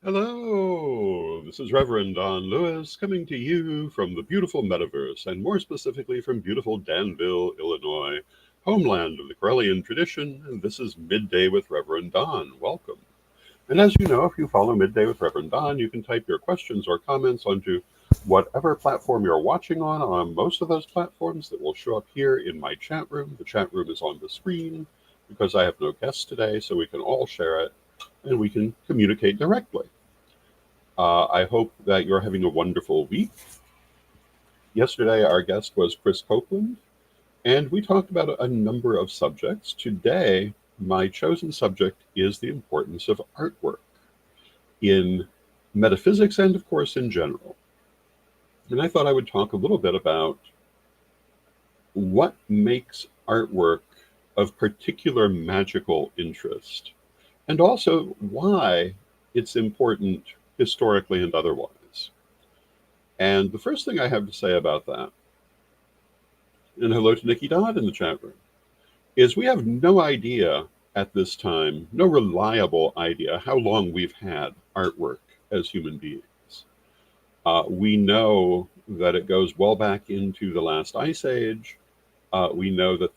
Hello, this is Reverend Don Lewis coming to you from the beautiful metaverse, and more specifically from beautiful Danville, Illinois, homeland of the Corellian tradition. And this is Midday with Reverend Don. Welcome. And as you know, if you follow Midday with Reverend Don, you can type your questions or comments onto whatever platform you're watching on most of those platforms that will show up here in my chat room. The chat room is on the screen because I have no guests today, so we can all share it and we can communicate directly. I hope that you're having a wonderful week. Yesterday, our guest was Chris Copeland, and we talked about a number of subjects. Today, my chosen subject is the importance of artwork in metaphysics and, of course, in general. And I thought I would talk a little bit about what makes artwork of particular magical interest, and also why it's important historically and otherwise. And the first thing I have to say about that, and hello to Nikki Dodd in the chat room, is we have no idea at this time, no reliable idea, how long we've had artwork as human beings. We know that it goes well back into the last ice age. We know that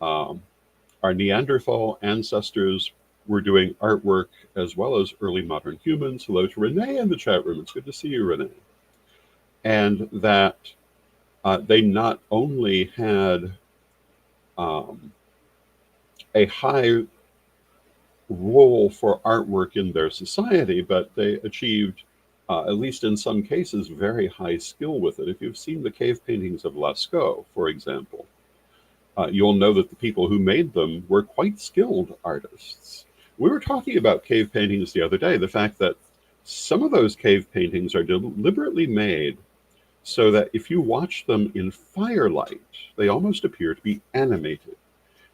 our Neanderthal ancestors were doing artwork as well as early modern humans. Hello to Renee in the chat room. It's good to see you, Renee. And that they not only had a high role for artwork in their society, but they achieved, at least in some cases, very high skill with it. If you've seen the cave paintings of Lascaux, for example, you'll know that the people who made them were quite skilled artists. We were talking about cave paintings the other day, the fact that some of those cave paintings are deliberately made so that if you watch them in firelight, they almost appear to be animated.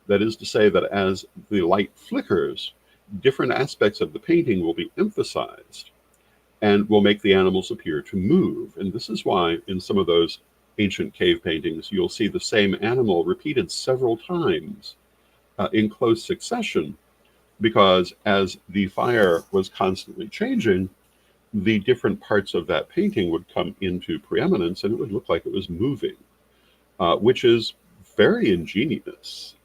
That is to say, that as the light flickers, different aspects of the painting will be emphasized and will make the animals appear to move. And this is why in some of those ancient cave paintings, you'll see the same animal repeated several times in close succession, because as the fire was constantly changing, the different parts of that painting would come into preeminence and it would look like it was moving, which is very ingenious.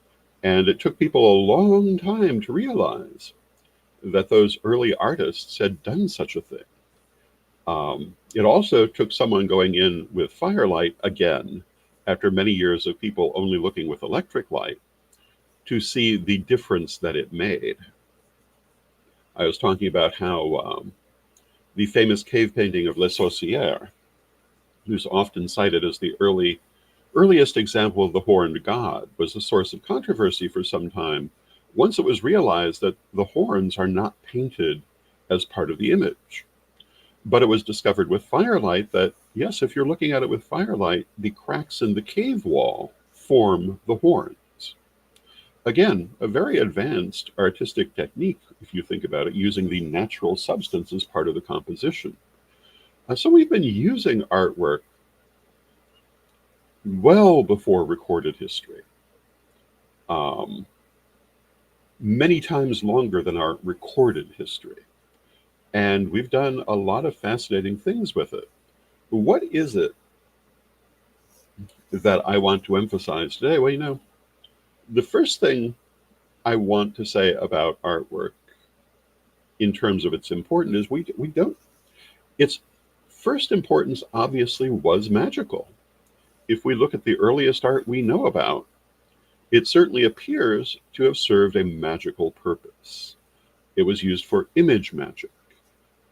And it took people a long time to realize that those early artists had done such a thing. It also took someone going in with firelight again, after many years of people only looking with electric light, to see the difference that it made. I was talking about how the famous cave painting of Les Sorcières, who's often cited as the earliest example of the horned god, was a source of controversy for some time, once it was realized that the horns are not painted as part of the image. But it was discovered with firelight that, yes, if you're looking at it with firelight, the cracks in the cave wall form the horns. Again, a very advanced artistic technique, if you think about it, using the natural substance as part of the composition. So we've been using artwork well before recorded history, um, many times longer than our recorded history. And we've done a lot of fascinating things with it. What is it that I want to emphasize today? Well, the first thing I want to say about artwork in terms of its importance is we don't, its first importance obviously was magical. If we look at the earliest art we know about, it certainly appears to have served a magical purpose. It was used for image magic.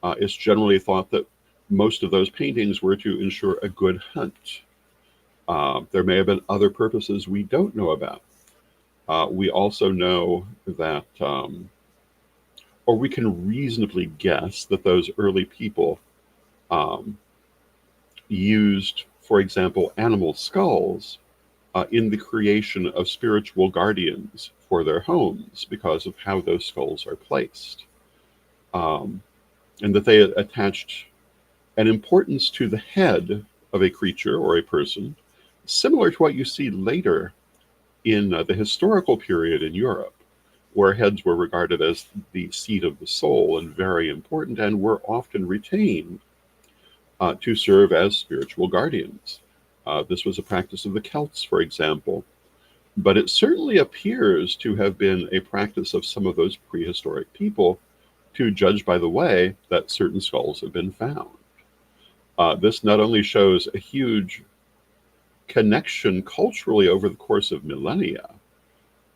It's generally thought that most of those paintings were to ensure a good hunt. There may have been other purposes we don't know about. We also know that, or we can reasonably guess that those early people um, used, for example, animal skulls in the creation of spiritual guardians for their homes because of how those skulls are placed. And that they attached an importance to the head of a creature or a person, similar to what you see later in the historical period in Europe, where heads were regarded as the seat of the soul and very important, and were often retained to serve as spiritual guardians. This was a practice of the Celts, for example, but it certainly appears to have been a practice of some of those prehistoric people, to judge by the way that certain skulls have been found. This not only shows a huge connection culturally over the course of millennia,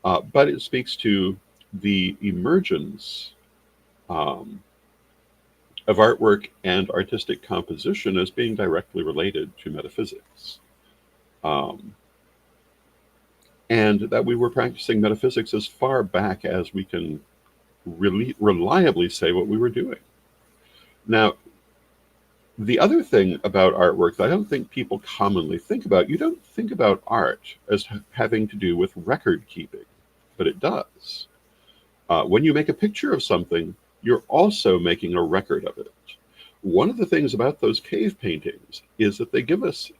but it speaks to the emergence um, of artwork and artistic composition as being directly related to metaphysics. Um, and that we were practicing metaphysics as far back as we can really reliably say what we were doing. Now, the other thing about artwork that I don't think people commonly think about, you don't think about art as having to do with record keeping, but it does. When you make a picture of something, you're also making a record of it. One of the things about those cave paintings is that they give us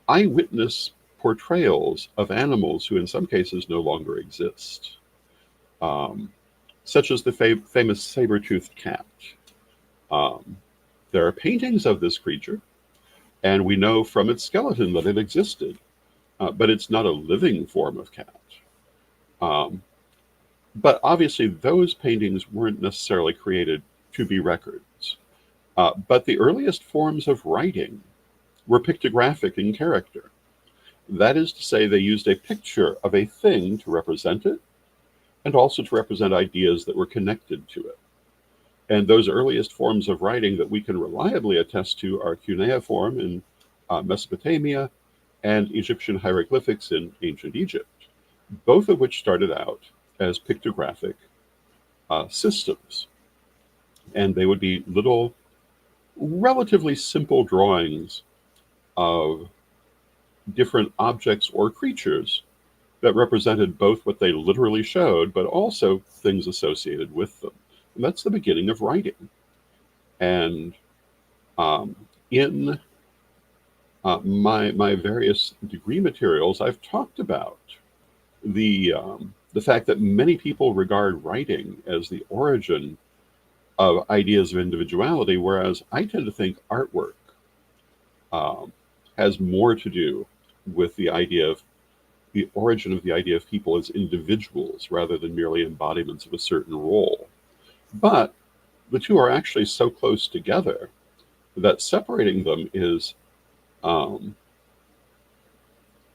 eyewitness portrayals of animals who in some cases no longer exist, um, such as the famous saber-toothed cat. Um, there are paintings of this creature, and we know from its skeleton that it existed, but it's not a living form of cat. Um, but obviously those paintings weren't necessarily created to be records. But the earliest forms of writing were pictographic in character. That is to say, they used a picture of a thing to represent it, and also to represent ideas that were connected to it. And those earliest forms of writing that we can reliably attest to are cuneiform in Mesopotamia and Egyptian hieroglyphics in ancient Egypt, both of which started out as pictographic systems. And they would be little, relatively simple drawings of different objects or creatures that represented both what they literally showed, but also things associated with them. And that's the beginning of writing. And in my various degree materials, I've talked about the fact that many people regard writing as the origin of ideas of individuality, whereas I tend to think artwork has more to do with the origin of the idea of people as individuals rather than merely embodiments of a certain role. But the two are actually so close together that separating them is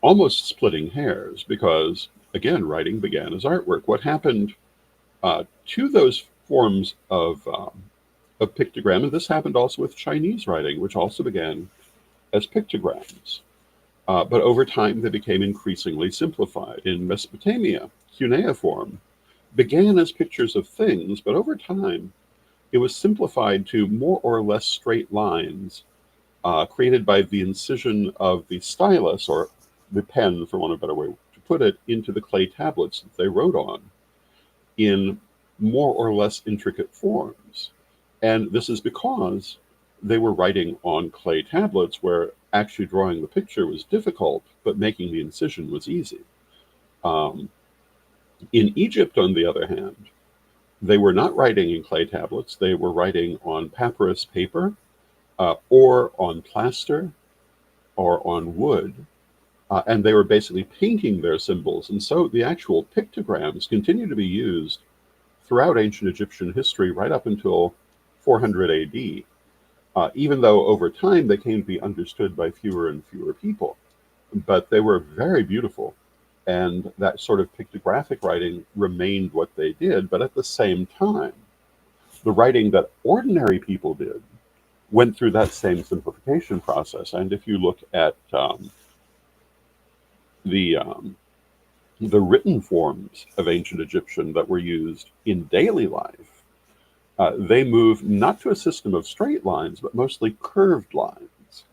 almost splitting hairs, because, again, writing began as artwork. What happened to those forms of pictogram, and this happened also with Chinese writing, which also began as pictograms. But over time, they became increasingly simplified. In Mesopotamia, cuneiform began as pictures of things, but over time, it was simplified to more or less straight lines created by the incision of the stylus, or the pen, for want of a better way to put it, into the clay tablets that they wrote on in more or less intricate forms. And this is because they were writing on clay tablets where actually drawing the picture was difficult, but making the incision was easy. In Egypt, on the other hand, they were not writing in clay tablets. They were writing on papyrus paper, or on plaster, or on wood. And they were basically painting their symbols. And so the actual pictograms continue to be used throughout ancient Egyptian history right up until 400 AD, even though over time they came to be understood by fewer and fewer people. But they were very beautiful. And that sort of pictographic writing remained what they did. But at the same time, the writing that ordinary people did went through that same simplification process. And if you look at the written forms of ancient Egyptian that were used in daily life, they moved not to a system of straight lines, but mostly curved lines,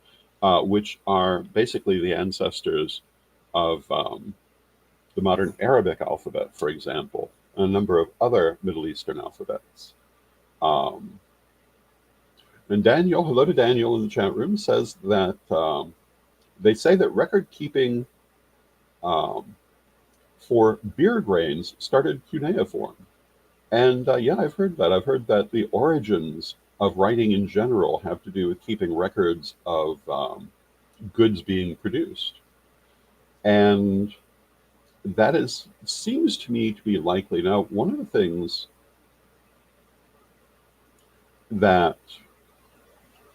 which are basically the ancestors of the modern Arabic alphabet, for example, and a number of other Middle Eastern alphabets. And Daniel, hello to Daniel in the chat room, says that they say that record keeping for beer grains started cuneiform. And yeah, I've heard that. I've heard that the origins of writing in general have to do with keeping records of goods being produced. And that is seems to me to be likely. Now, one of the things that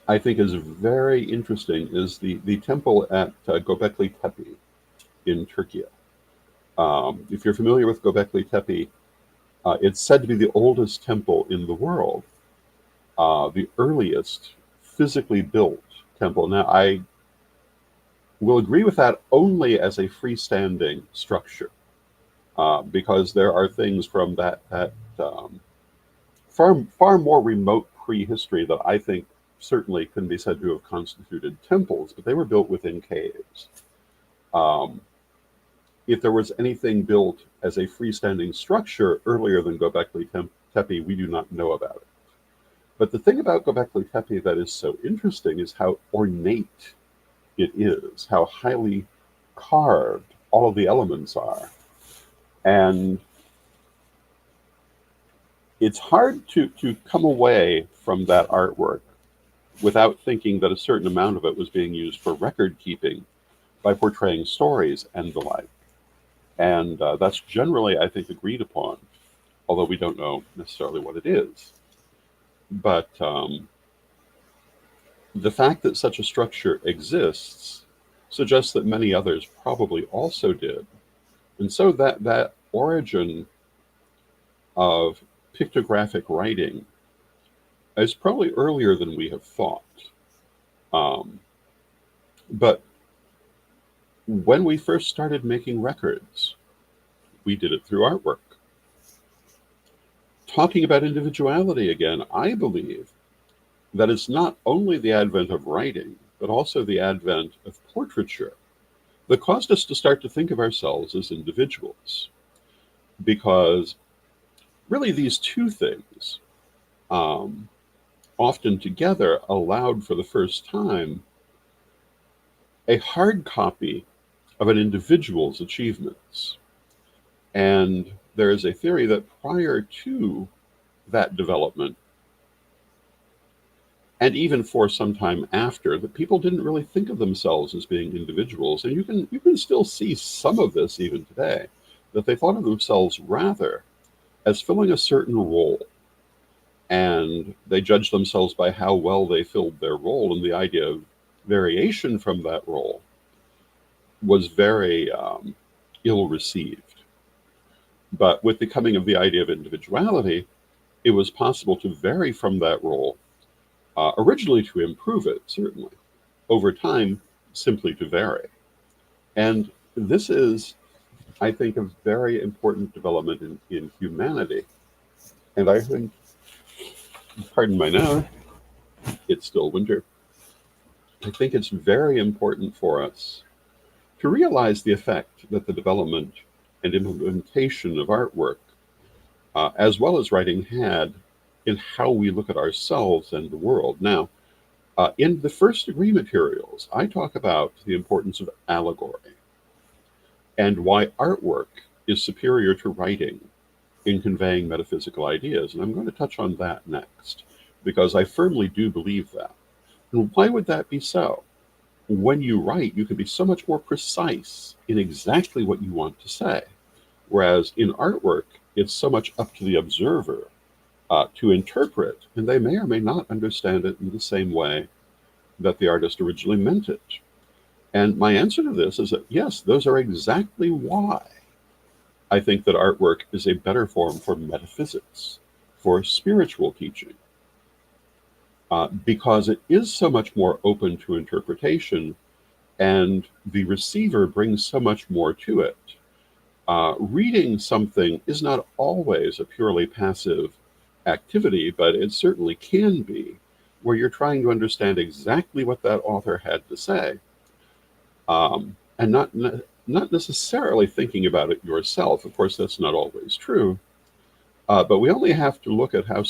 I think is very interesting is the temple at Göbekli Tepe in Turkey. If you're familiar with Göbekli Tepe, it's said to be the oldest temple in the world, the earliest physically built temple. Now, I will agree with that only as a freestanding structure, because there are things from that far more remote prehistory that I think certainly couldn't be said to have constituted temples, but they were built within caves. Um, if there was anything built as a freestanding structure earlier than Göbekli Tepe, we do not know about it. But the thing about Göbekli Tepe that is so interesting is how ornate it is, how highly carved all of the elements are. And it's hard to come away from that artwork without thinking that a certain amount of it was being used for record keeping by portraying stories and the like. And that's generally, I think, agreed upon, although we don't know necessarily what it is. But the fact that such a structure exists suggests that many others probably also did. And so that origin of pictographic writing is probably earlier than we have thought. Um, but when we first started making records, we did it through artwork. Talking about individuality again, I believe that it's not only the advent of writing, but also the advent of portraiture that caused us to start to think of ourselves as individuals. Because really, these two things, um, often together, allowed for the first time a hard copy of an individual's achievements. And there is a theory that prior to that development, and even for some time after, that people didn't really think of themselves as being individuals. And you can still see some of this even today, that they thought of themselves rather as filling a certain role. And they judged themselves by how well they filled their role, and the idea of variation from that role was very ill received. But with the coming of the idea of individuality, it was possible to vary from that role, originally to improve it, certainly, over time, simply to vary. And this is, I think, a very important development in humanity. And I think, pardon my nose, it's still winter. I think it's very important for us to realize the effect that the development and implementation of artwork, as well as writing, had in how we look at ourselves and the world. Now, in the first degree materials, I talk about the importance of allegory and why artwork is superior to writing in conveying metaphysical ideas. And I'm going to touch on that next, because I firmly do believe that. And why would that be so? When you write, you can be so much more precise in exactly what you want to say. Whereas in artwork, it's so much up to the observer to interpret, and they may or may not understand it in the same way that the artist originally meant it. And my answer to this is that yes, those are exactly why I think that artwork is a better form for metaphysics, for spiritual teaching, because it is so much more open to interpretation, and the receiver brings so much more to it. Reading something is not always a purely passive activity, but it certainly can be, where you're trying to understand exactly what that author had to say, and not necessarily thinking about it yourself. Of course, that's not always true, but we only have to look at how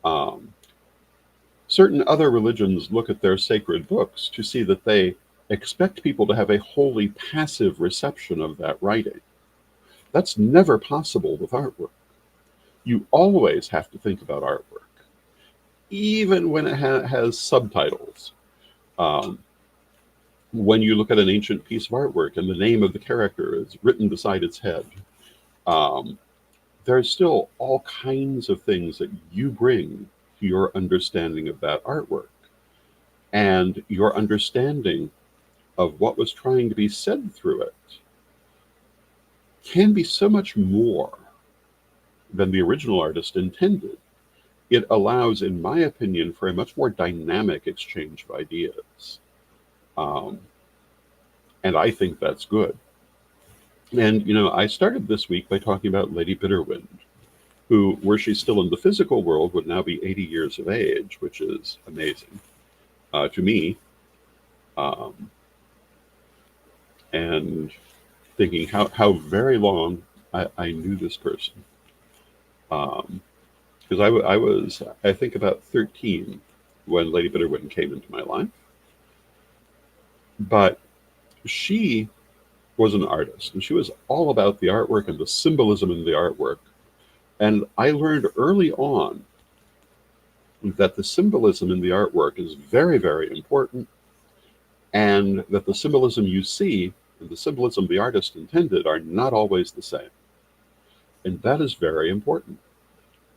um, certain other religions look at their sacred books to see that they expect people to have a wholly passive reception of that writing. That's never possible with artwork. You always have to think about artwork, even when it has subtitles. Um, when you look at an ancient piece of artwork and the name of the character is written beside its head, um, there's still all kinds of things that you bring to your understanding of that artwork. And your understanding of what was trying to be said through it can be so much more than the original artist intended. It allows, in my opinion, for a much more dynamic exchange of ideas. Um, and I think that's good. And, I started this week by talking about Lady Bitterwind, who, were she still in the physical world, would now be 80 years of age, which is amazing to me. Um, and thinking how very long I knew this person. Because I was, I think, about 13 when Lady Bitterwind came into my life. But she was an artist, and she was all about the artwork and the symbolism in the artwork. And I learned early on that the symbolism in the artwork is very, very important, and that the symbolism you see and the symbolism the artist intended are not always the same. And that is very important.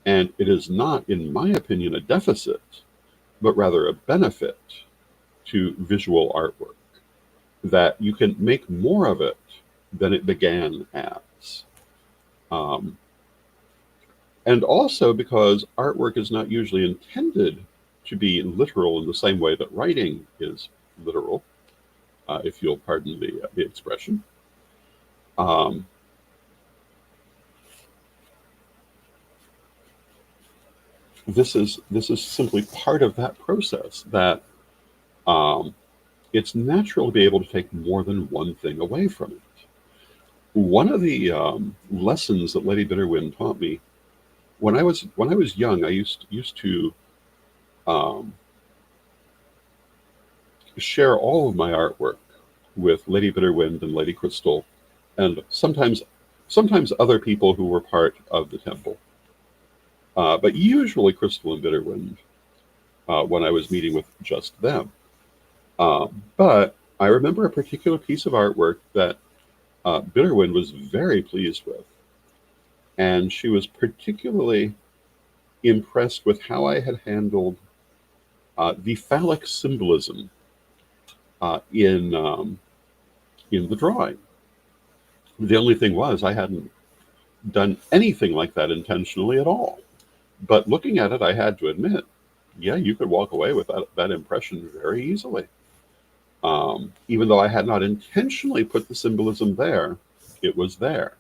And it is not, in my opinion, a deficit, but rather a benefit to visual artwork, that you can make more of it than it began as. Um, and also because artwork is not usually intended to be literal in the same way that writing is literal, if you'll pardon the expression. Um, this is simply part of that process, that um, it's natural to be able to take more than one thing away from it. One of the lessons that Lady Bitterwind taught me when I was young, I used to um, share all of my artwork with Lady Bitterwind and Lady Crystal, and sometimes other people who were part of the temple, but usually Crystal and Bitterwind when I was meeting with just them. But I remember a particular piece of artwork that Bitterwind was very pleased with, and she was particularly impressed with how I had handled the phallic symbolism in the drawing. The only thing was I hadn't done anything like that intentionally at all. But looking at it, I had to admit, yeah, you could walk away with that impression very easily. Even though I had not intentionally put the symbolism there, it was there.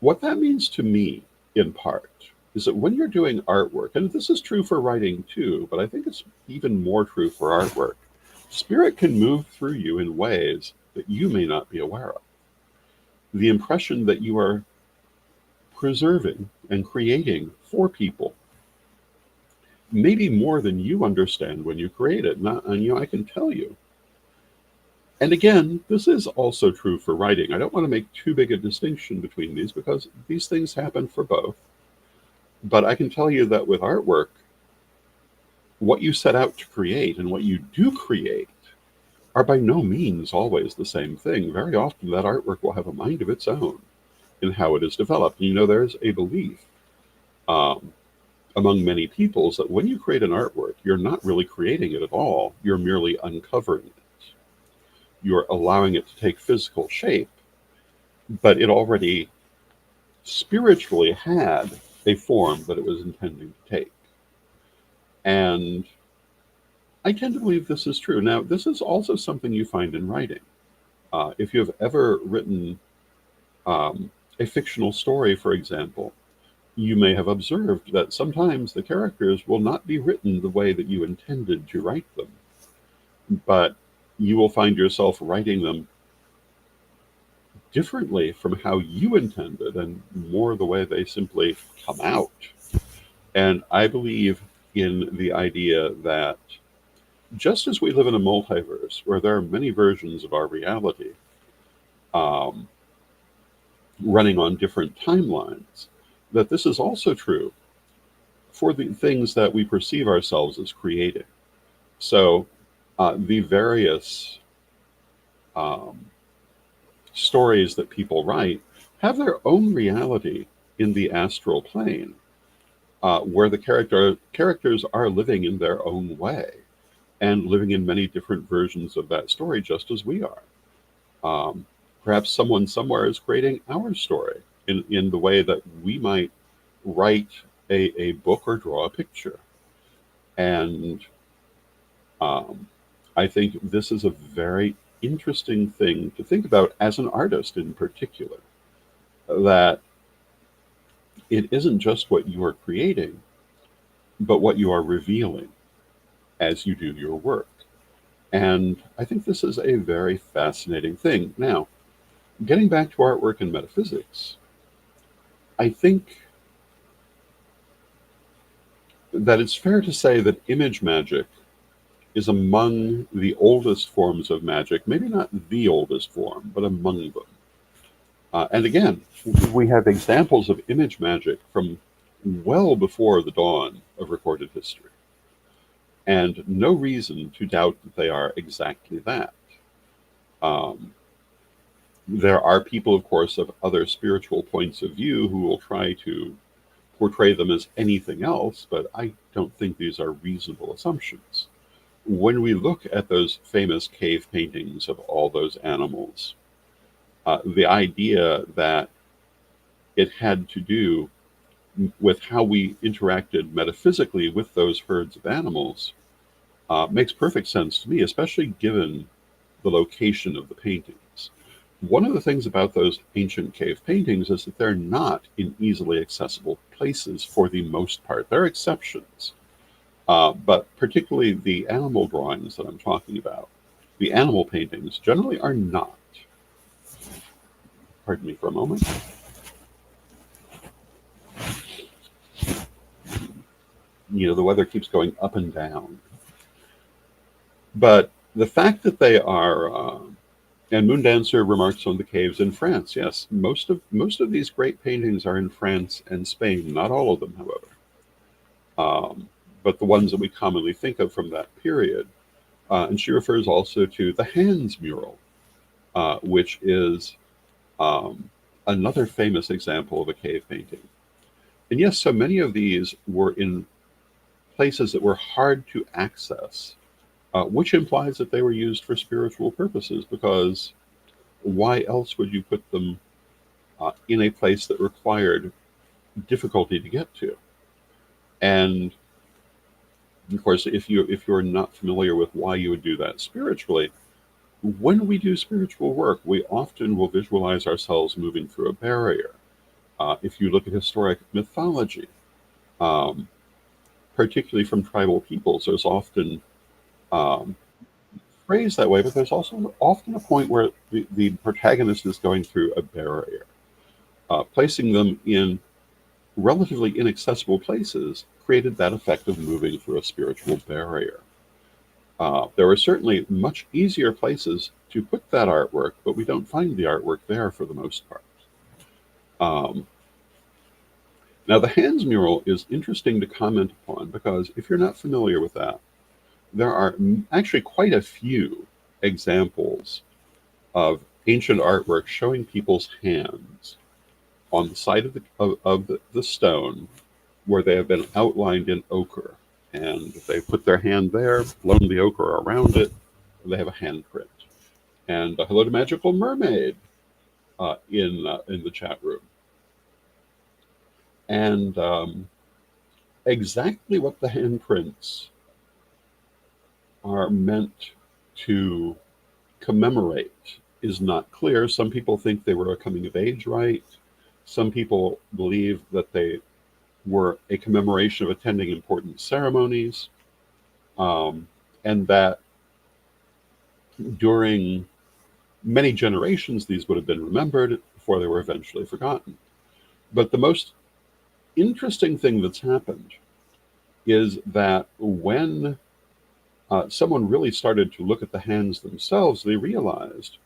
What that means to me, in part, is that when you're doing artwork, and this is true for writing too, but I think it's even more true for artwork, spirit can move through you in ways that you may not be aware of. The impression that you are preserving and creating for people, maybe more than you understand when you create it. And I can tell you. And again, this is also true for writing. I don't want to make too big a distinction between these because these things happen for both. But I can tell you that with artwork, what you set out to create and what you do create are by no means always the same thing. Very often that artwork will have a mind of its own in how it is developed. And there's a belief um, among many peoples that when you create an artwork, you're not really creating it at all. You're merely uncovering it. You're allowing it to take physical shape, but it already spiritually had a form that it was intending to take. And I tend to believe this is true. Now, this is also something you find in writing. If you have ever written a fictional story, for example, you may have observed that sometimes the characters will not be written the way that you intended to write them, but you will find yourself writing them differently from how you intended and more the way they simply come out. And I believe in the idea that just as we live in a multiverse where there are many versions of our reality um, running on different timelines, that this is also true for the things that we perceive ourselves as creating. So the various um, stories that people write have their own reality in the astral plane, where the characters are living in their own way and living in many different versions of that story, just as we are. Um, Perhaps someone somewhere is creating our story in the way that we might write a book or draw a picture. And um, I think this is a very interesting thing to think about as an artist in particular, that it isn't just what you are creating, but what you are revealing as you do your work. And I think this is a very fascinating thing. Now, getting back to artwork and metaphysics, I think that it's fair to say that image magic is among the oldest forms of magic, maybe not the oldest form, but among them. And again, we have examples of image magic from well before the dawn of recorded history, and no reason to doubt that they are exactly that. Um, there are people, of course, of other spiritual points of view who will try to portray them as anything else, but I don't think these are reasonable assumptions. When we look at those famous cave paintings of all those animals, the idea that it had to do with how we interacted metaphysically with those herds of animals makes perfect sense to me, especially given the location of the paintings. One of the things about those ancient cave paintings is that they're not in easily accessible places for the most part. There are exceptions, but particularly the animal drawings that I'm talking about, the animal paintings generally are not. Pardon me for a moment. The weather keeps going up and down. But the fact that they are, and Moondancer remarks on the caves in France. Yes, most of these great paintings are in France and Spain. Not all of them, however, but the ones that we commonly think of from that period. And she refers also to the Hands mural, which is um, another famous example of a cave painting. And yes, so many of these were in places that were hard to access, which implies that they were used for spiritual purposes, because why else would you put them in a place that required difficulty to get to? And of course, if you're not familiar with why you would do that spiritually, when we do spiritual work, we often will visualize ourselves moving through a barrier. If you look at historic mythology, um, particularly from tribal peoples, there's often um, phrased that way, but there's also often a point where the protagonist is going through a barrier. Placing them in relatively inaccessible places created that effect of moving through a spiritual barrier. There are certainly much easier places to put that artwork, but we don't find the artwork there for the most part. Um, Now, the Hands mural is interesting to comment upon because if you're not familiar with that, there are actually quite a few examples of ancient artwork showing people's hands on the side of the stone where they have been outlined in ochre. And they put their hand there, blown the ochre around it, and they have a handprint. And hello to Magical Mermaid in the chat room. And exactly what the handprints are meant to commemorate is not clear. Some people think they were a coming of age rite. Some people believe that they were a commemoration of attending important ceremonies, and that during many generations these would have been remembered before they were eventually forgotten. But the most interesting thing that's happened is that when someone really started to look at the hands themselves, they realized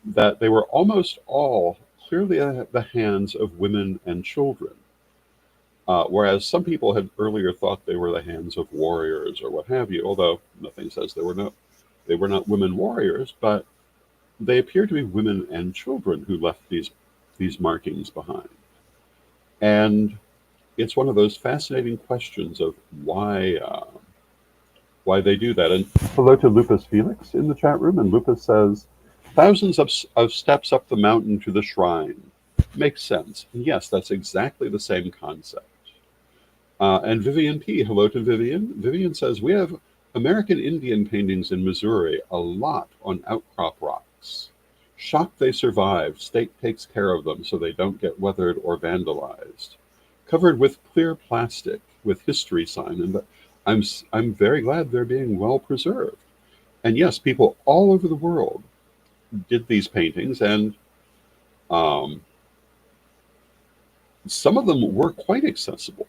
that they were almost all clearly the hands of women and children. Whereas some people had earlier thought they were the hands of warriors or what have you, although nothing says they were not women warriors, but they appear to be women and children who left these markings behind. And it's one of those fascinating questions of why they do that. And hello to Lupus Felix in the chat room. And Lupus says, thousands of steps up the mountain to the shrine. Makes sense. And yes, that's exactly the same concept. And Vivian P., hello to Vivian. Vivian says, we have American Indian paintings in Missouri, a lot on outcrop rocks. Shocked they survived, state takes care of them so they don't get weathered or vandalized. Covered with clear plastic with history sign, and I'm very glad they're being well preserved. And yes, people all over the world did these paintings, and some of them were quite accessible,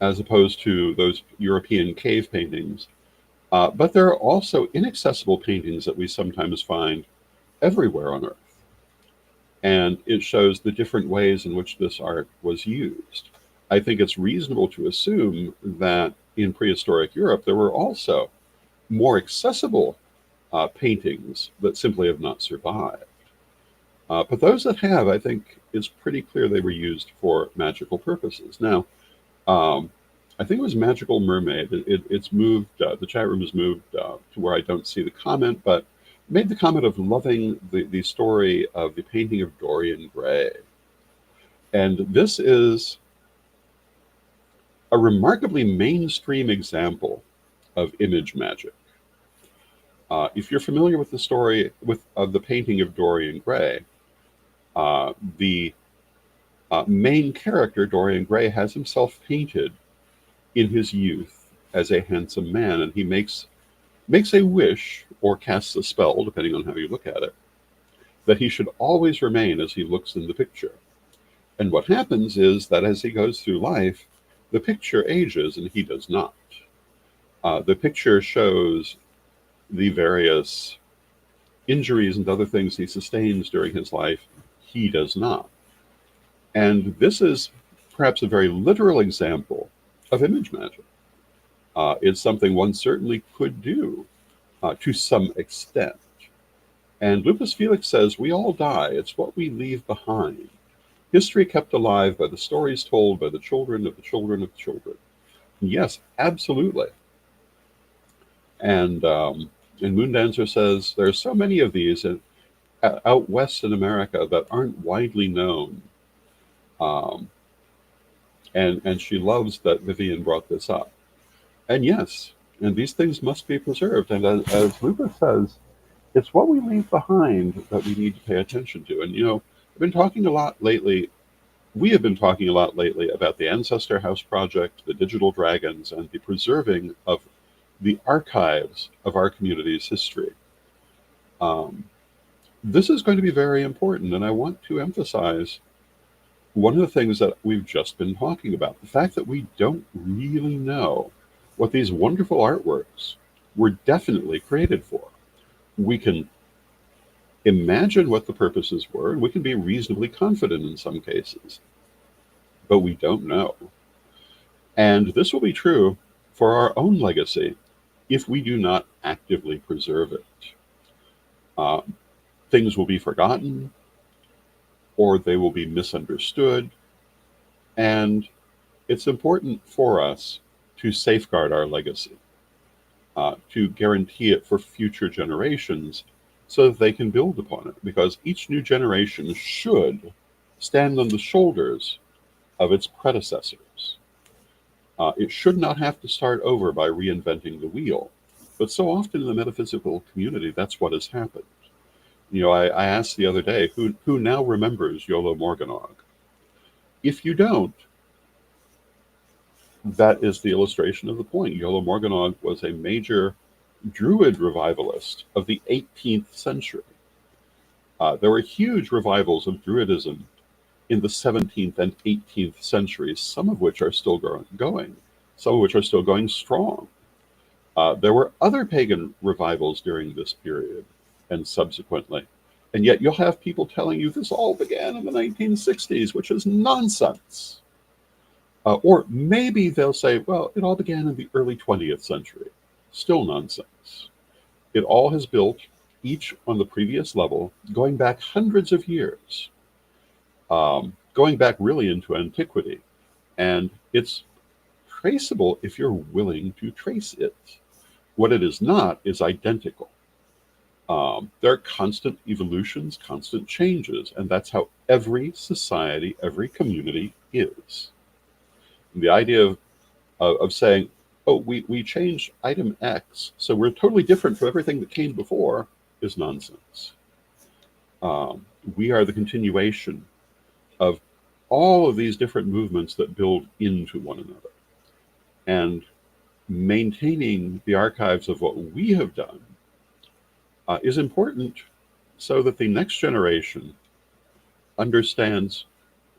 as opposed to those European cave paintings. But there are also inaccessible paintings that we sometimes find everywhere on Earth. And it shows the different ways in which this art was used. I think it's reasonable to assume that in prehistoric Europe, there were also more accessible paintings that simply have not survived. But those that have, I think it's pretty clear they were used for magical purposes. Now, I think it was Magical Mermaid. It's moved, the chat room has moved to where I don't see the comment, but made the comment of loving the story of the painting of Dorian Gray. And this is a remarkably mainstream example of image magic. If you're familiar with the story of the painting of Dorian Gray, the main character, Dorian Gray, has himself painted in his youth as a handsome man, and he makes a wish, or casts a spell, depending on how you look at it, that he should always remain as he looks in the picture. And what happens is that as he goes through life, the picture ages and he does not. The picture shows the various injuries and other things he sustains during his life. He does not. And this is perhaps a very literal example of image magic. It's something one certainly could do to some extent. And Lupus Felix says, we all die. It's what we leave behind. History kept alive by the stories told by the children of the children of the children. Yes, absolutely. And Moondancer says, there are so many of these out west in America that aren't widely known. And she loves that Vivian brought this up. And yes, and these things must be preserved. And as Lupus says, it's what we leave behind that we need to pay attention to. And, you know, we have been talking a lot lately about the Ancestor House Project, the digital dragons, and the preserving of the archives of our community's history. This is going to be very important, and I want to emphasize one of the things that we've just been talking about, the fact that we don't really know what these wonderful artworks were definitely created for. We can imagine what the purposes were, and we can be reasonably confident in some cases, but we don't know. And this will be true for our own legacy if we do not actively preserve it. Things will be forgotten, or they will be misunderstood, and it's important for us to safeguard our legacy, to guarantee it for future generations so that they can build upon it, because each new generation should stand on the shoulders of its predecessors. It should not have to start over by reinventing the wheel, but so often in the metaphysical community, that's what has happened. You know, I asked the other day, who now remembers Iolo Morganwg? If you don't, that is the illustration of the point. Iolo Morganwg was a major Druid revivalist of the 18th century. There were huge revivals of Druidism in the 17th and 18th centuries, some of which are still going, some of which are still going strong. There were other pagan revivals during this period and subsequently. And yet you'll have people telling you this all began in the 1960s, which is nonsense. Or maybe they'll say, well, it all began in the early 20th century. Still nonsense. It all has built, each on the previous level, going back hundreds of years, going back really into antiquity. And it's traceable if you're willing to trace it. What it is not is identical. There are constant evolutions, constant changes, and that's how every society, every community is. And the idea of saying, oh, we changed item X, so we're totally different from everything that came before, is nonsense. We are the continuation of all of these different movements that build into one another. And maintaining the archives of what we have done is important so that the next generation understands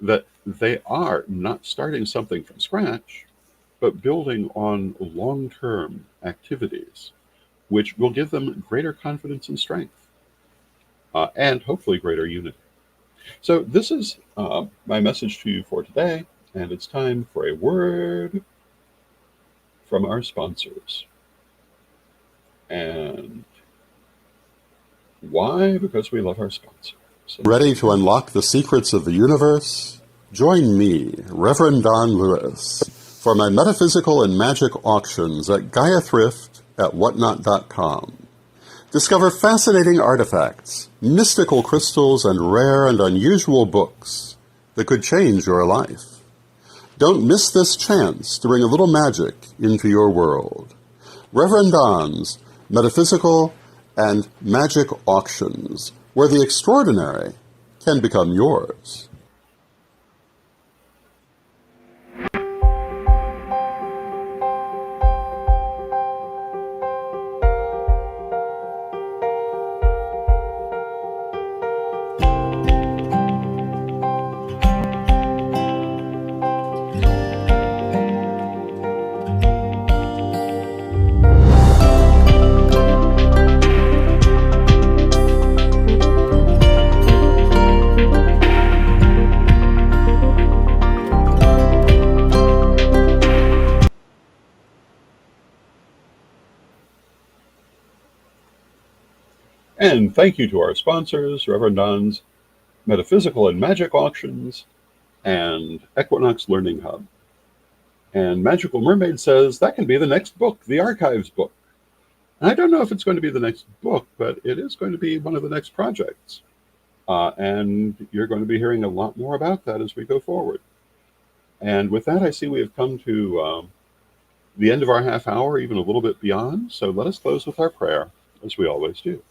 that they are not starting something from scratch, but building on long-term activities, which will give them greater confidence and strength, and hopefully greater unity. So this is my message to you for today, and it's time for a word from our sponsors. And why? Because we love our sponsors. So ready to unlock the secrets of the universe? Join me, Rev Don Lewis, for my metaphysical and magic auctions at Gaia Thrift at whatnot.com. Discover fascinating artifacts, mystical crystals, and rare and unusual books that could change your life. Don't miss this chance to bring a little magic into your world. Rev Don's Metaphysical and Magic Auctions, where the extraordinary can become yours. And thank you to our sponsors, Rev Don's Metaphysical and Magic Auctions and Equinox Learning Hub. And Magical Mermaid says that can be the next book, the archives book. And I don't know if it's going to be the next book, but it is going to be one of the next projects. And you're going to be hearing a lot more about that as we go forward. And with that, I see we have come to the end of our half hour, even a little bit beyond. So let us close with our prayer, as we always do.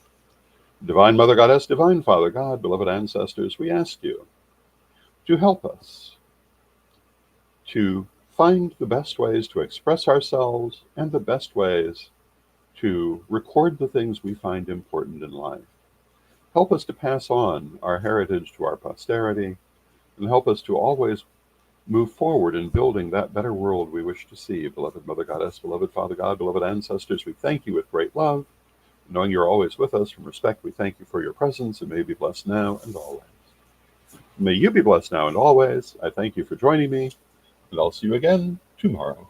Divine Mother Goddess, Divine Father God, beloved ancestors, we ask you to help us to find the best ways to express ourselves and the best ways to record the things we find important in life. Help us to pass on our heritage to our posterity, and help us to always move forward in building that better world we wish to see. Beloved Mother Goddess, beloved Father God, beloved ancestors, we thank you with great love. Knowing you're always with us, from respect, we thank you for your presence, and may you be blessed now and always. May you be blessed now and always. I thank you for joining me, and I'll see you again tomorrow.